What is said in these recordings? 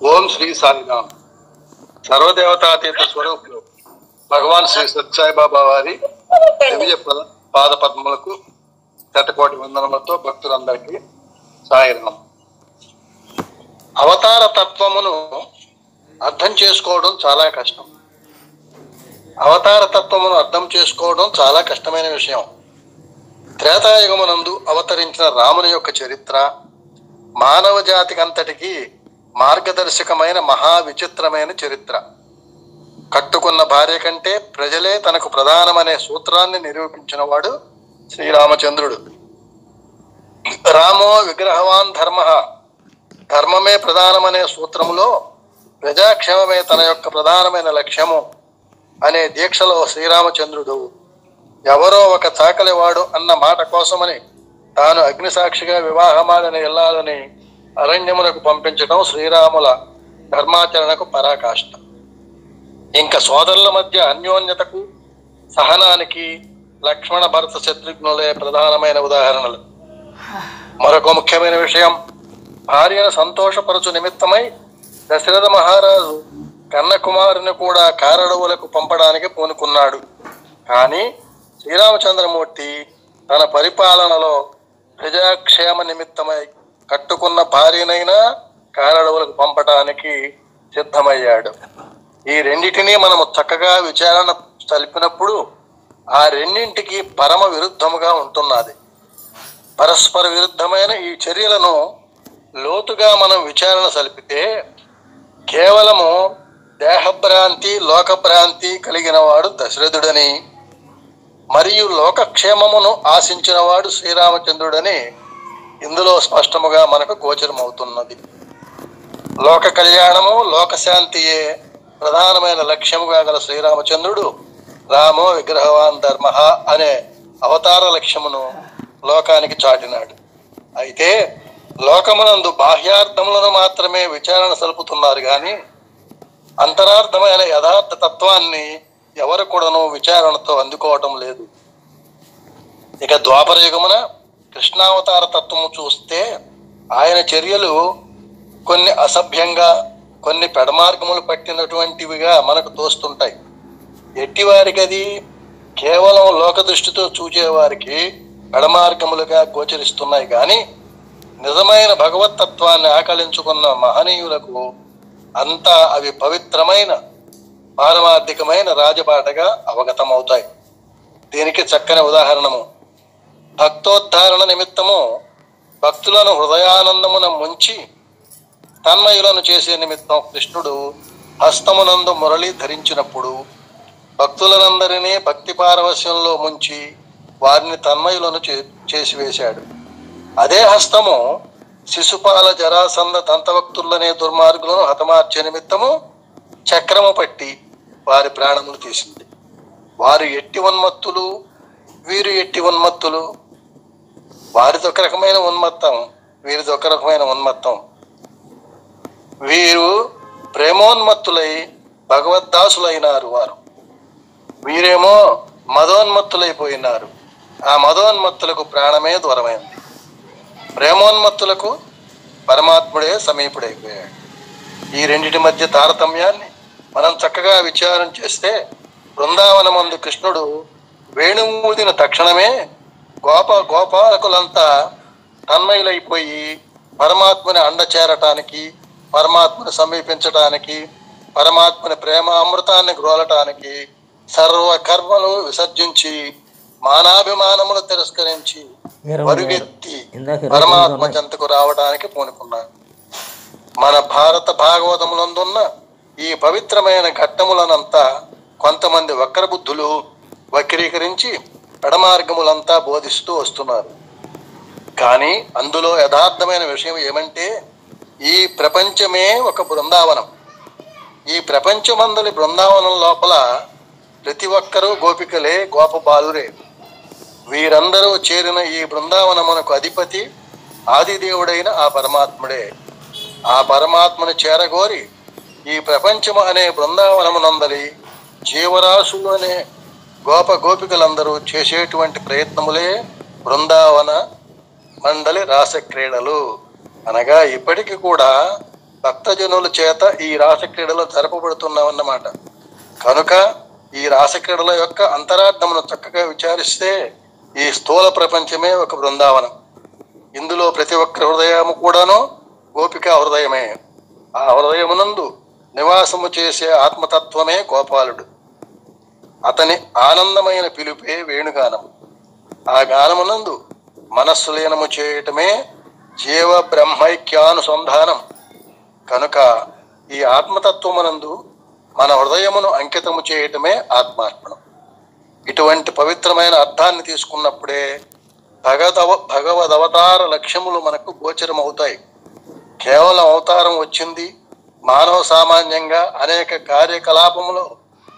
ఓం శ్రీ సాయిరామ్. సర్వదేవతాతీత స్వరూపులు భగవాన్ శ్రీ సత్యసాయిబాబా వారి దివ్య పాద పద్మలకు శతకోటి వందనములతో భక్తులందరికీ సాయిరామ్. అవతార తత్వమును అర్థం చేసుకోవడం చాలా కష్టం. అవతార తత్వమును అర్థం చేసుకోవడం చాలా కష్టమైన విషయం. త్రేతాయుగమునందు అవతరించిన రాముని యొక్క చరిత్ర మానవ జాతికి అంతటికి మార్గదర్శకమైన మహా విచిత్రమైన చరిత్ర. కట్టుకున్న భార్య కంటే ప్రజలే తనకు ప్రధానమనే సూత్రాన్ని నిరూపించిన వాడు శ్రీరామచంద్రుడు. రామో విగ్రహవాన్ ధర్మ, ధర్మమే ప్రధానమనే సూత్రములో ప్రజాక్షేమమే తన యొక్క ప్రధానమైన లక్ష్యము అనే దీక్షలో శ్రీరామచంద్రుడు ఎవరో ఒక చాకలివాడు అన్న మాట కోసమని తాను అగ్నిసాక్షిగా వివాహమాడని ఇల్లాలని అరణ్యమునకు పంపించడం శ్రీరాముల ధర్మాచరణకు పరాకాష్ట. ఇంకా సోదరుల మధ్య అన్యోన్యతకు సహనానికి లక్ష్మణ భరత శత్రుఘ్నులే ప్రధానమైన ఉదాహరణలు. మరొక ముఖ్యమైన విషయం, భార్యను సంతోషపరచు నిమిత్తమై దశరథ మహారాజు కన్నకుమారుని కూడా కారడవులకు పంపడానికి పూనుకున్నాడు. కానీ శ్రీరామచంద్రమూర్తి తన పరిపాలనలో ప్రజాక్షేమ నిమిత్తమై కట్టుకున్న భార్యనైనా కారడవులకు పంపటానికి సిద్ధమయ్యాడు. ఈ రెండిటినీ మనము చక్కగా విచారణ సలిపినప్పుడు ఆ రెండింటికి పరమ విరుద్ధముగా ఉంటున్నది. పరస్పర విరుద్ధమైన ఈ చర్యలను లోతుగా మనం విచారణ సలిపితే కేవలము దేహభ్రాంతి లోకభ్రాంతి కలిగిన వాడు దశరథుడని, మరియు లోకక్షేమమును ఆశించిన వాడు శ్రీరామచంద్రుడని ఇందులో స్పష్టముగా మనకు గోచరమవుతున్నది. లోక కళ్యాణము లోకశాంతియే ప్రధానమైన లక్ష్యముగా గల శ్రీరామచంద్రుడు రామో విగ్రహవాన్ ధర్మ అనే అవతార లక్ష్యమును లోకానికి చాటినాడు. అయితే లోకమునందు బాహ్యార్థములను మాత్రమే విచారణ సలుపుతున్నారు కానీ అంతరార్థమైన యథార్థ తత్వాన్ని ఎవరు కూడాను విచారణతో అందుకోవటం లేదు. ఇక ద్వాపర యుగమున కృష్ణావతార తత్వము చూస్తే ఆయన చర్యలు కొన్ని అసభ్యంగా కొన్ని పెడమార్గములు పట్టినటువంటివిగా మనకు తోస్తుంటాయి. ఎట్టివారికి అది కేవలం లోక దృష్టితో చూచేవారికి పెడమార్గములుగా గోచరిస్తున్నాయి కానీ నిజమైన భగవతత్వాన్ని ఆకలించుకున్న మహనీయులకు అంతా అవి పవిత్రమైన పారమార్థికమైన రాజబాటగా అవగతమవుతాయి. దీనికి చక్కని ఉదాహరణము, భక్తోద్ధారణ నిమిత్తము భక్తులను హృదయానందమున ముంచి తన్మయులను చేసే నిమిత్తం కృష్ణుడు హస్తమునందు మురళి ధరించినప్పుడు భక్తులనందరినీ భక్తి పారవశ్యంలో ముంచి వారిని తన్మయులను చేసివేశాడు. అదే హస్తము శిశుపాల జరాసంద దంతభక్తులనే దుర్మార్గులను హతమార్చే నిమిత్తము చక్రము పట్టి వారి ప్రాణములు తీసింది. వారు ఎట్టి ఉన్మత్తులు, వీరు ఎట్టి ఉన్మత్తులు. వారిది ఒక రకమైన ఉన్మత్తం, వీరిది ఒక రకమైన ఉన్మత్తం. వీరు ప్రేమోన్మత్తులై భగవద్దాసులైనారు, వీరేమో మదోన్మత్తులైపోయినారు. ఆ మదోన్మత్తులకు ప్రాణమే దూరమైంది. ప్రేమోన్మత్తులకు పరమాత్ముడే సమీపుడైపోయాడు. ఈ రెండిటి మధ్య తారతమ్యాన్ని మనం చక్కగా విచారం చేస్తే బృందావనమందు కృష్ణుడు వేణుమూదిన తక్షణమే గోపాలకులంతా తన్మయులైపోయి పరమాత్మని అండ చేరటానికి, పరమాత్మని సమీపించటానికి, పరమాత్మని ప్రేమ అమృతాన్ని గ్రోలటానికి సర్వ కర్మలు విసర్జించి మానాభిమానములు తిరస్కరించి పరుగెత్తి పరమాత్మ చెంతకు రావడానికి పూనుకున్నారు. మన భారత భాగవతములందున్న ఈ పవిత్రమైన ఘట్టములనంతా కొంతమంది వక్రబుద్ధులు వక్రీకరించి పెడమార్గములంతా బోధిస్తూ వస్తున్నారు. కానీ అందులో యథార్థమైన విషయం ఏమంటే ఈ ప్రపంచమే ఒక బృందావనం. ఈ ప్రపంచమందలి బృందావనం లోపల ప్రతి ఒక్కరూ గోపికలే, గోపబాలురే. వీరందరూ చేరిన ఈ బృందావనమునకు అధిపతి ఆదిదేవుడైన ఆ పరమాత్ముడే. ఆ పరమాత్మను చేరగోరి ఈ ప్రపంచము అనే బృందావనమునందలి జీవరాశులు అనే గోపికలందరూ చేసేటువంటి ప్రయత్నములే బృందావన మండలి రాసక్రీడలు. అనగా ఇప్పటికి కూడా భక్తజనుల చేత ఈ రాసక్రీడలు జరపబడుతున్నామన్నమాట. కనుక ఈ రాసక్రీడల యొక్క అంతరార్థమును చక్కగా విచారిస్తే ఈ స్థూల ప్రపంచమే ఒక బృందావనం. ఇందులో ప్రతి ఒక్క హృదయము కూడాను గోపికా హృదయమే. ఆ హృదయమునందు నివాసము చేసే ఆత్మతత్వమే గోపాలుడు. అతని ఆనందమైన పిలుపే వేణుగానం. ఆ గానమునందు మనస్సు లీనము చేయటమే జీవ బ్రహ్మైక్యానుసంధానం. కనుక ఈ ఆత్మతత్వమునందు మన హృదయమును అంకితము చేయటమే ఆత్మార్పణం. ఇటువంటి పవిత్రమైన అర్థాన్ని తీసుకున్నప్పుడే భగవదవతార లక్ష్యములు మనకు గోచరమవుతాయి. కేవలం అవతారం వచ్చింది, మానవ సామాన్యంగా అనేక కార్యకలాపములు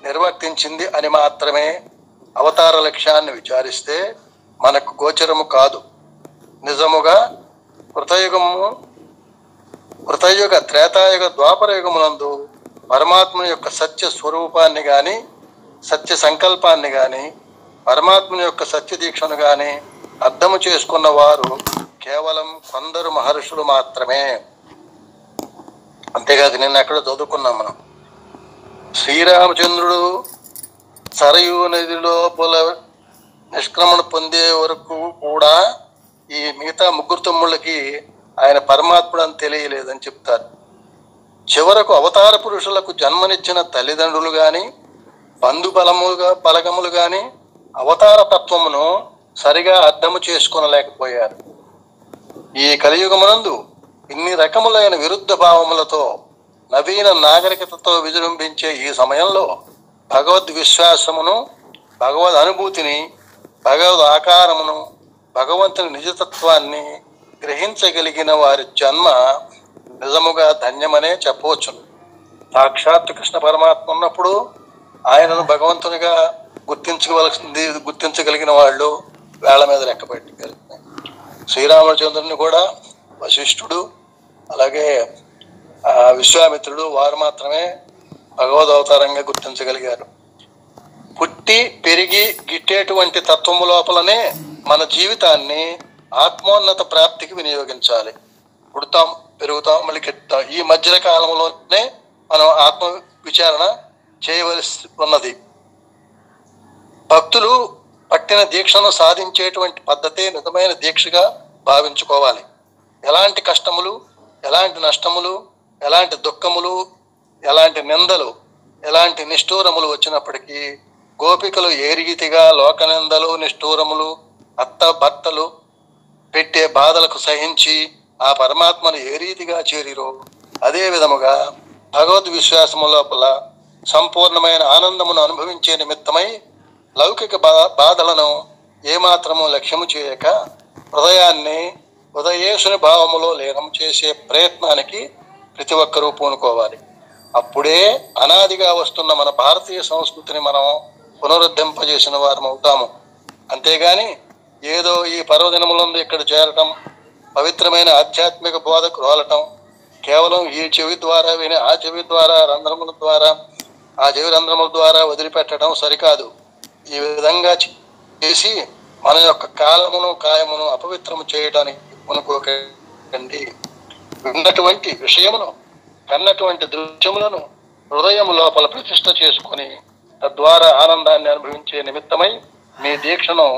నిర్వర్తించింది అని మాత్రమే అవతార లక్ష్యాన్ని విచారిస్తే మనకు గోచరము కాదు. నిజముగా కృతయుగ త్రేతాయుగ ద్వాపరయుగమునందు పరమాత్మని యొక్క సత్య స్వరూపాన్ని గాని, సత్య సంకల్పాన్ని గాని, పరమాత్మని యొక్క సత్య దీక్షను గాని అర్థము చేసుకున్న వారు కేవలం కొందరు మహర్షులు మాత్రమే. అంతేకాదు, నిన్న ఎక్కడ చదువుకున్నాం మనం, శ్రీరామచంద్రుడు సరయూ నదిలో నిష్క్రమణ పొందే వరకు కూడా ఈ మిగతా ముగ్గురు తమ్ముళ్ళకి ఆయన పరమాత్ముడు అని తెలియలేదని చెప్తారు. చివరకు అవతార పురుషులకు జన్మనిచ్చిన తల్లిదండ్రులు గాని, బలగములు గాని అవతార తత్వమును సరిగా అర్థము చేసుకొనలేకపోయారు. ఈ కలియుగమునందు ఇన్ని రకములైన విరుద్ధ భావములతో నవీన నాగరికతతో విజృంభించే ఈ సమయంలో భగవద్ విశ్వాసమును, భగవద్ అనుభూతిని, భగవద్ ఆకారమును, భగవంతుని నిజతత్వాన్ని గ్రహించగలిగిన వారి జన్మ నిజముగా ధన్యమనే చెప్పవచ్చును. సాక్షాత్ కృష్ణ పరమాత్మ ఉన్నప్పుడు ఆయనను భగవంతునిగా గుర్తించగలిగిన వాళ్ళు వేళ్ల మీద లెక్కపెట్టగలిగిన. శ్రీరామచంద్రుని కూడా వశిష్ఠుడు, అలాగే విశ్వామిత్రుడు వారు మాత్రమే భగవద్ అవతారంగా గుర్తించగలిగారు. పుట్టి పెరిగి గిట్టేటువంటి తత్వము లోపలనే మన జీవితాన్ని ఆత్మోన్నత ప్రాప్తికి వినియోగించాలి. పుడతాం, పెరుగుతాం, మళ్ళీ గిట్టుతాం. ఈ మధ్య కాలంలోనే మనం ఆత్మ విచారణ చేయవలసి ఉన్నది. భక్తులు పట్టిన దీక్షను సాధించేటువంటి పద్ధతే నిజమైన దీక్షగా భావించుకోవాలి. ఎలాంటి కష్టములు, ఎలాంటి నష్టములు, ఎలాంటి దుఃఖములు, ఎలాంటి నిందలు, ఎలాంటి నిష్ఠూరములు వచ్చినప్పటికీ గోపికలు ఏ రీతిగా లోక నిందలు, నిష్ఠూరములు, భర్తలు పెట్టే బాధలకు సహించి ఆ పరమాత్మను ఏ రీతిగా చేరిరో అదే విధముగా భగవద్ విశ్వాసము లోపల సంపూర్ణమైన ఆనందమును అనుభవించే నిమిత్తమై లౌకిక బాధలను ఏమాత్రము లక్ష్యము చేయక హృదయాన్ని హృదయేశుని భావములో లీనం చేసే ప్రయత్నానికి ప్రతి ఒక్కరూ పూనుకోవాలి. అప్పుడే అనాదిగా వస్తున్న మన భారతీయ సంస్కృతిని మనం పునరుద్ధరింపజేసిన వారం అవుతాము. అంతేగాని ఏదో ఈ పర్వదినములందు ఇక్కడ చేరటం, పవిత్రమైన ఆధ్యాత్మిక బోధకు రోలటం, కేవలం ఈ చెవి ద్వారా విని ఆ చెవి ద్వారా రంధ్రముల ద్వారా ఆ చెవి రంధ్రముల ద్వారా వదిలిపెట్టడం సరికాదు. ఈ విధంగా చేసి మన యొక్క కాలమును కాయమును అపవిత్రము చేయడానికి కొనుక్కోకండి. విన్నటువంటి విషయమును, కన్నటువంటి దృశ్యములను హృదయము లోపల ప్రతిష్ఠ చేసుకొని తద్వారా ఆనందాన్ని అనుభవించే నిమిత్తమై మీ దీక్షను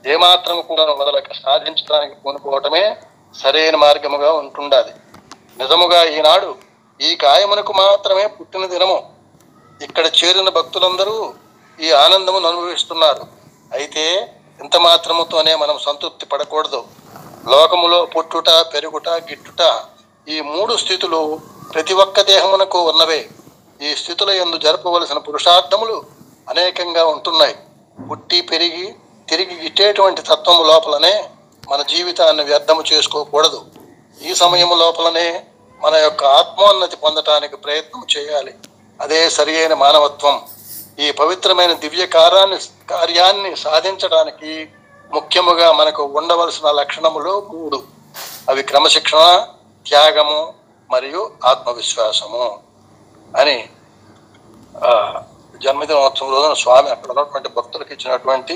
ఏమాత్రము కూడా వదలక సాధించడానికి పూనుకోవటమే సరైన మార్గముగా ఉంటుండాలి. నిజముగా ఈనాడు ఈ కాయమునకు మాత్రమే పుట్టిన దినము. ఇక్కడ చేరిన భక్తులందరూ ఈ ఆనందమును అనుభవిస్తున్నారు. అయితే ఇంత మాత్రముతోనే మనం సంతృప్తి పడకూడదు. లోకములో పుట్టుట, పెరుగుట, గిట్టుట ఈ మూడు స్థితులు ప్రతి ఒక్క దేహమునకు ఉన్నవే. ఈ స్థితుల యందు జరపవలసిన పురుషార్థములు అనేకంగా ఉంటున్నాయి. పుట్టి పెరిగి తిరిగి గిట్టేటువంటి తత్వము లోపలనే మన జీవితాన్ని వ్యర్థము చేసుకోకూడదు. ఈ సమయము లోపలనే మన యొక్క ఆత్మోన్నతి పొందటానికి ప్రయత్నం చేయాలి. అదే సరి అయిన మానవత్వం. ఈ పవిత్రమైన దివ్య కార్యాన్ని సాధించడానికి ముఖ్యముగా మనకు ఉండవలసిన లక్షణములు 3. అవి క్రమశిక్షణ, త్యాగము మరియు ఆత్మవిశ్వాసము అని జన్మదినోత్సవం రోజున స్వామి అక్కడ ఉన్నటువంటి భక్తులకు ఇచ్చినటువంటి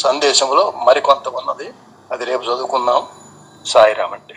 సందేశంలో మరికొంత ఉన్నది. అది రేపు చదువుకుందాం. సాయిరామ్ అంటే